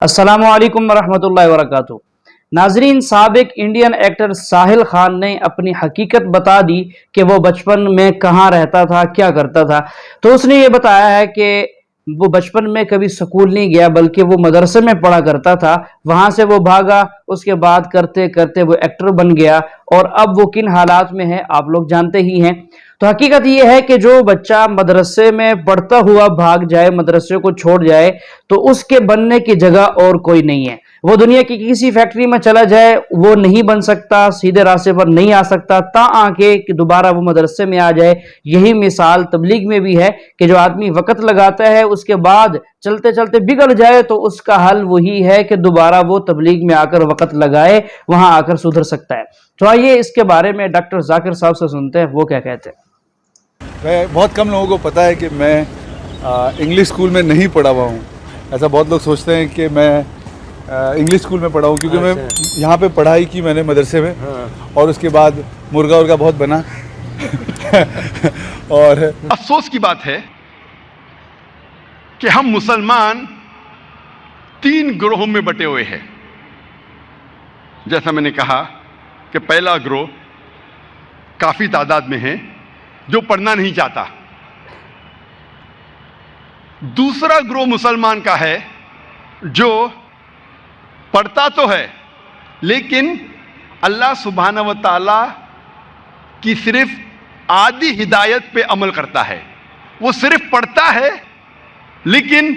अस्सलामु अलैकुम वरहमतुल्लाहि वबरकातुहू। नाजरीन, साबिक इंडियन एक्टर साहिल खान ने अपनी हकीकत बता दी कि वो बचपन में कहाँ रहता था, क्या करता था। तो उसने ये बताया है कि वो बचपन में कभी स्कूल नहीं गया, बल्कि वो मदरसे में पढ़ा करता था। वहां से वो भागा, उसके बाद करते करते वो एक्टर बन गया, और अब वो किन हालात में है आप लोग जानते ही हैं। तो हकीकत ये है कि जो बच्चा मदरसे में पढ़ता हुआ भाग जाए, मदरसे को छोड़ जाए, तो उसके बनने की जगह और कोई नहीं है। वो दुनिया की किसी फैक्ट्री में चला जाए, वो नहीं बन सकता, सीधे रास्ते पर नहीं आ सकता, ता आके कि दोबारा वो मदरसे में आ जाए। यही मिसाल तबलीग में भी है कि जो आदमी वक़्त लगाता है, उसके बाद चलते चलते बिगड़ जाए, तो उसका हल वही है कि दोबारा वो तबलीग में आकर वक़्त लगाए, वहां आकर सुधर सकता है। तो आइए इसके बारे में डॉक्टर जाकिर साहब से सुनते हैं, वो क्या कहते हैं। बहुत कम लोगों को पता है कि मैं इंग्लिश स्कूल में नहीं पढ़ा हुआ हूँ। ऐसा बहुत लोग सोचते हैं कि मैं इंग्लिश स्कूल में पढ़ा हूँ, क्योंकि मैं यहाँ पे पढ़ाई की मैंने मदरसे में। और उसके बाद मुर्गा उर्गा बहुत बना और अफसोस की बात है कि हम मुसलमान 3 ग्रोहों में बटे हुए हैं। जैसा मैंने कहा कि पहला ग्रोह काफ़ी तादाद में है जो पढ़ना नहीं चाहता। दूसरा ग्रोह मुसलमान का है जो पढ़ता तो है, लेकिन अल्लाह सुब्हानहू व तआला की सिर्फ आधी हिदायत पे अमल करता है। वो सिर्फ पढ़ता है, लेकिन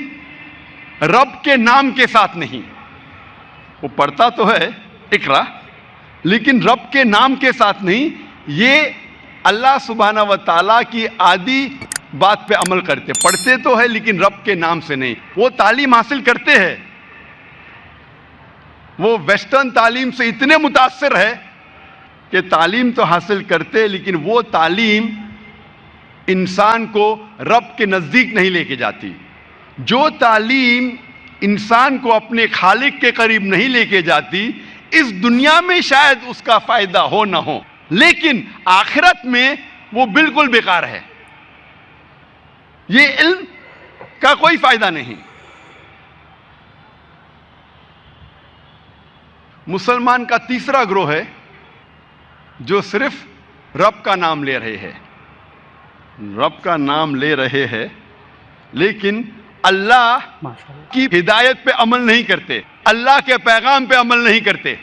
रब के नाम के साथ नहीं। वो पढ़ता तो है इकरा, लेकिन रब के नाम के साथ नहीं। ये अल्लाह सुब्हानहू व तआला की आधी बात पे अमल करते, पढ़ते तो है लेकिन रब के नाम से नहीं। वो तालीम हासिल करते हैं, वो वेस्टर्न तालीम से इतने मुतासिर है कि तालीम तो हासिल करते, लेकिन वो तालीम इंसान को रब के नज़दीक नहीं लेके जाती। जो तालीम इंसान को अपने खालिक के करीब नहीं लेके जाती, इस दुनिया में शायद उसका फ़ायदा हो ना हो, लेकिन आखिरत में वो बिल्कुल बेकार है। ये इल्म का कोई फ़ायदा नहीं। मुसलमान का तीसरा ग्रोह है जो सिर्फ रब का नाम ले रहे हैं, रब का नाम ले रहे हैं, लेकिन अल्लाह की हिदायत पे अमल नहीं करते, अल्लाह के पैगाम पे अमल नहीं करते।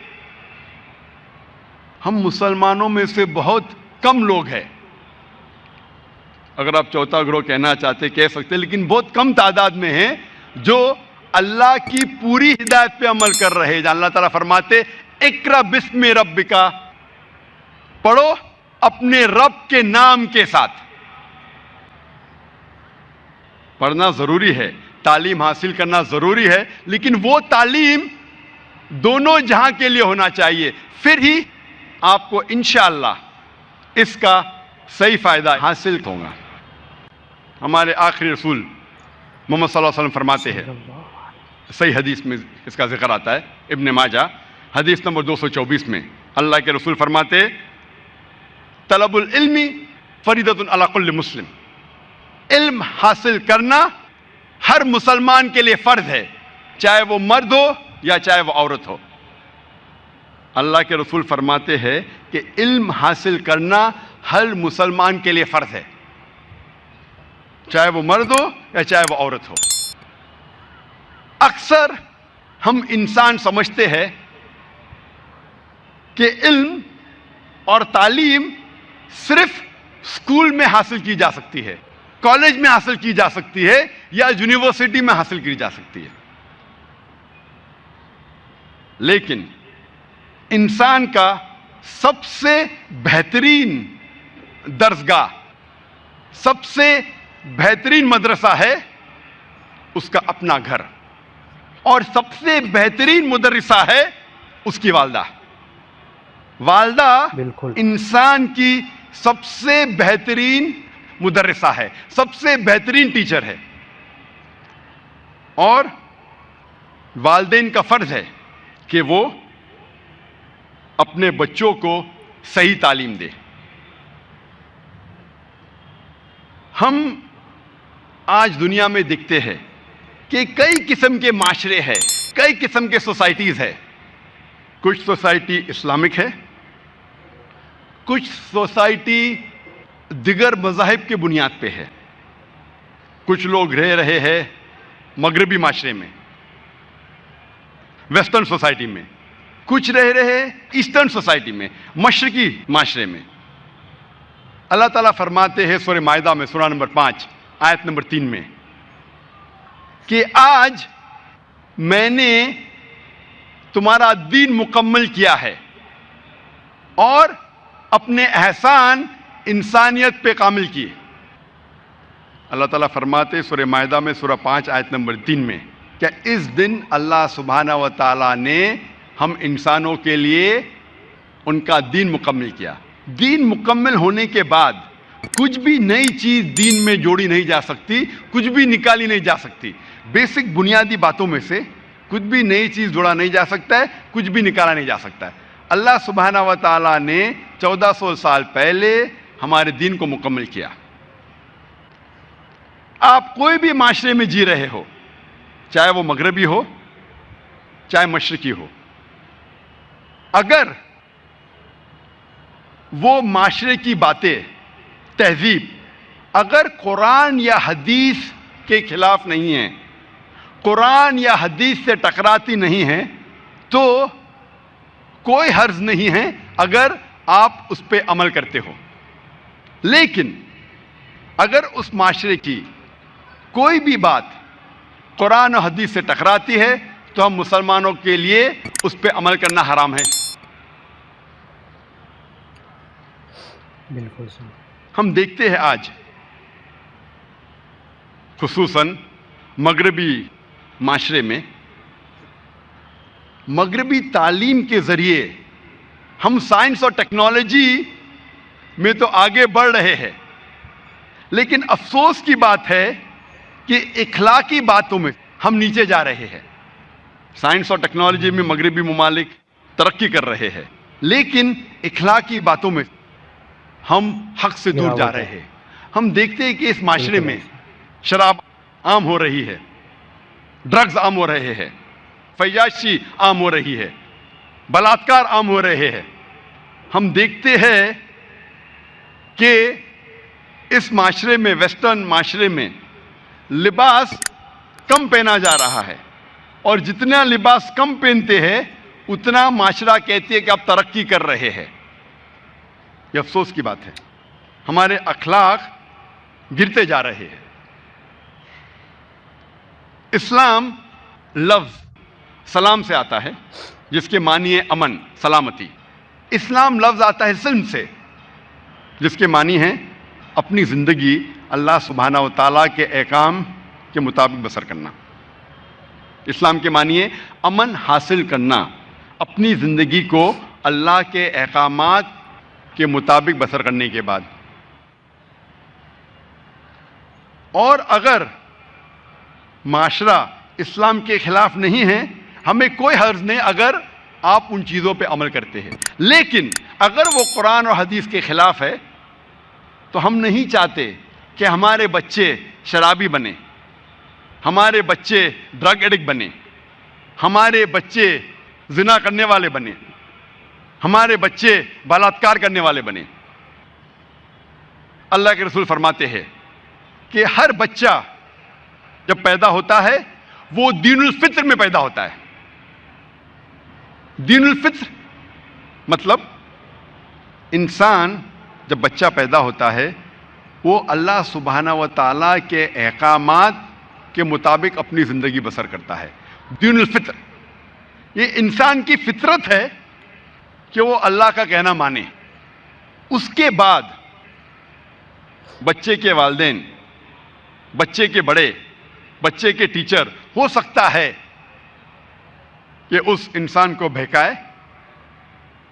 हम मुसलमानों में से बहुत कम लोग हैं, अगर आप चौथा ग्रोह कहना चाहते कह सकते, लेकिन बहुत कम तादाद में हैं जो अल्लाह की पूरी हिदायत पे अमल कर रहे हैं। अल्लाह ताला फरमाते इक्रा बिस्मि रब्बिका, पढ़ो अपने रब के नाम के साथ। पढ़ना जरूरी है, तालीम हासिल करना जरूरी है, लेकिन वो तालीम दोनों जहां के लिए होना चाहिए, फिर ही आपको इंशाअल्लाह इसका सही फायदा हासिल होगा। हमारे आखिरी रसूल मोहम्मद सल्लल्लाहु अलैहि वसल्लम फरमाते हैं, सही हदीस में इसका जिक्र आता है, इब्न माजा हदीस नंबर 224 में अल्लाह के रसूल फरमाते तलबुल इल्मी फरीदतुन अला कुल्ली मुस्लिम, इल्म हासिल करना हर मुसलमान के लिए फर्ज है, चाहे वो मर्द हो या चाहे वो औरत हो। अल्लाह के रसूल फरमाते हैं कि इल्म हासिल करना हर मुसलमान के लिए फर्ज है, चाहे वो मर्द हो या चाहे वो औरत हो। अक्सर हम इंसान समझते हैं कि इल्म और तालीम सिर्फ स्कूल में हासिल की जा सकती है, कॉलेज में हासिल की जा सकती है, या यूनिवर्सिटी में हासिल की जा सकती है। लेकिन इंसान का सबसे बेहतरीन दर्सगाह, सबसे बेहतरीन मदरसा है उसका अपना घर, और सबसे बेहतरीन मुदर्रिसा है उसकी वालदा। वालदा बिल्कुल इंसान की सबसे बेहतरीन मुदर्रिसा है, सबसे बेहतरीन टीचर है, और वालिदैन का फर्ज है कि वो अपने बच्चों को सही तालीम दे। हम आज दुनिया में देखते हैं कि कई किस्म के माशरे हैं, کئی قسم کے سوسائٹیز ہے. کچھ سوسائٹی اسلامک ہے, کچھ سوسائٹی دیگر مذاہب کے بنیاد پہ ہے. کچھ لوگ رہ رہے ہیں مغربی معاشرے میں, ویسٹرن سوسائٹی میں. کچھ رہ رہے ایسٹرن سوسائٹی میں, مشرقی معاشرے میں. اللہ تعالیٰ فرماتے ہیں سورہ مائدہ میں, سورہ نمبر 5 آیت نمبر 3 میں, کہ آج میں نے تمہارا دین مکمل کیا ہے اور اپنے احسان انسانیت پہ کامل کیے. اللہ تعالیٰ فرماتے ہیں سورہ مائدہ میں سورہ 5 آیت نمبر 3 میں, کہ اس دن اللہ سبحانہ و تعالیٰ نے ہم انسانوں کے لیے ان کا دین مکمل کیا. دین مکمل ہونے کے بعد کچھ بھی نئی چیز دین میں جوڑی نہیں جا سکتی, کچھ بھی نکالی نہیں جا سکتی. بیسک بنیادی باتوں میں سے کچھ بھی نئی چیز جوڑا نہیں جا سکتا ہے, کچھ بھی نکالا نہیں جا سکتا ہے. اللہ سبحانہ و تعالیٰ نے 1400 سال پہلے ہمارے دین کو مکمل کیا. آپ کوئی بھی معاشرے میں جی رہے ہو, چاہے وہ مغربی ہو چاہے مشرقی ہو, اگر وہ معاشرے کی باتیں, تہذیب اگر قرآن یا حدیث کے خلاف نہیں ہیں, قرآن یا حدیث سے ٹکراتی نہیں ہیں, تو کوئی حرج نہیں ہے اگر آپ اس پہ عمل کرتے ہو. لیکن اگر اس معاشرے کی کوئی بھی بات قرآن و حدیث سے ٹکراتی ہے تو ہم مسلمانوں کے لیے اس پہ عمل کرنا حرام ہے. بالکل صحیح. ہم دیکھتے ہیں آج خصوصاً مغربی معاشرے میں, مغربی تعلیم کے ذریعے ہم سائنس اور ٹیکنالوجی میں تو آگے بڑھ رہے ہیں, لیکن افسوس کی بات ہے کہ اخلاقی باتوں میں ہم نیچے جا رہے ہیں. سائنس اور ٹیکنالوجی میں مغربی ممالک ترقی کر رہے ہیں, لیکن اخلاقی باتوں میں ہم حق سے دور جا رہے ہیں. ہم دیکھتے ہیں کہ اس معاشرے میں شراب عام ہو رہی ہے, ڈرگز عام ہو رہے ہیں, فحاشی عام ہو رہی ہے, بلاತ್ಕಾರ عام ہو رہے ہیں. ہم دیکھتے ہیں کہ اس معاشرے میں, ویسٹرن معاشرے میں لباس کم پہنا جا رہا ہے, اور جتنا لباس کم پہنتے ہیں اتنا معاشرہ کہتے ہیں کہ آپ ترقی کر رہے ہیں. یہ افسوس کی بات ہے, ہمارے اخلاق گرتے جا رہے ہیں. اسلام لفظ سلام سے آتا ہے, جس کے معنی ہے امن, سلامتی. اسلام لفظ آتا ہے سلم سے, جس کے معنی ہے اپنی زندگی اللہ سبحانہ و تعالیٰ کے احکام کے مطابق بسر کرنا. اسلام کے معنی ہے امن حاصل کرنا, اپنی زندگی کو اللہ کے احکامات کے مطابق بسر کرنے کے بعد. اور اگر معاشرہ اسلام کے خلاف نہیں ہے, ہمیں کوئی حرج نہیں اگر آپ ان چیزوں پہ عمل کرتے ہیں. لیکن اگر وہ قرآن اور حدیث کے خلاف ہے تو ہم نہیں چاہتے کہ ہمارے بچے شرابی بنے, ہمارے بچے ڈرگ ایڈکٹ بنے, ہمارے بچے زنا کرنے والے بنے, ہمارے بچے بلاತ್ಕಾರ کرنے والے بنے. اللہ کے رسول فرماتے ہیں کہ ہر بچہ جب پیدا ہوتا ہے وہ دین الفطر میں پیدا ہوتا ہے. دین الفطر مطلب انسان جب بچہ پیدا ہوتا ہے وہ اللہ سبحانہ و تعالیٰ کے احکامات کے مطابق اپنی زندگی بسر کرتا ہے. دین الفطر یہ انسان کی فطرت ہے کہ وہ اللہ کا کہنا مانے. اس کے بعد بچے کے والدین, بچے کے بڑے, بچے کے ٹیچر ہو سکتا ہے کہ اس انسان کو بہکائے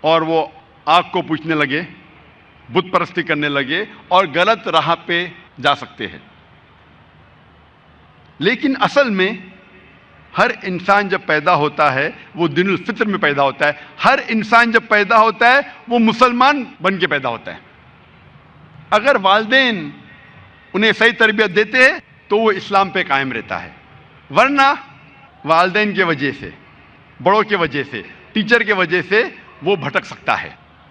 اور وہ آگ کو پوجنے لگے, بت پرستی کرنے لگے اور غلط راہ پہ جا سکتے ہیں. لیکن اصل میں ہر انسان جب پیدا ہوتا ہے وہ دین الفطر میں پیدا ہوتا ہے. ہر انسان جب پیدا ہوتا ہے وہ مسلمان بن کے پیدا ہوتا ہے. اگر والدین انہیں صحیح تربیت دیتے ہیں تو وہ اسلام پہ قائم رہتا ہے, ورنہ والدین کی وجہ سے, بڑوں کی وجہ سے, ٹیچر کی وجہ سے وہ بھٹک سکتا ہے.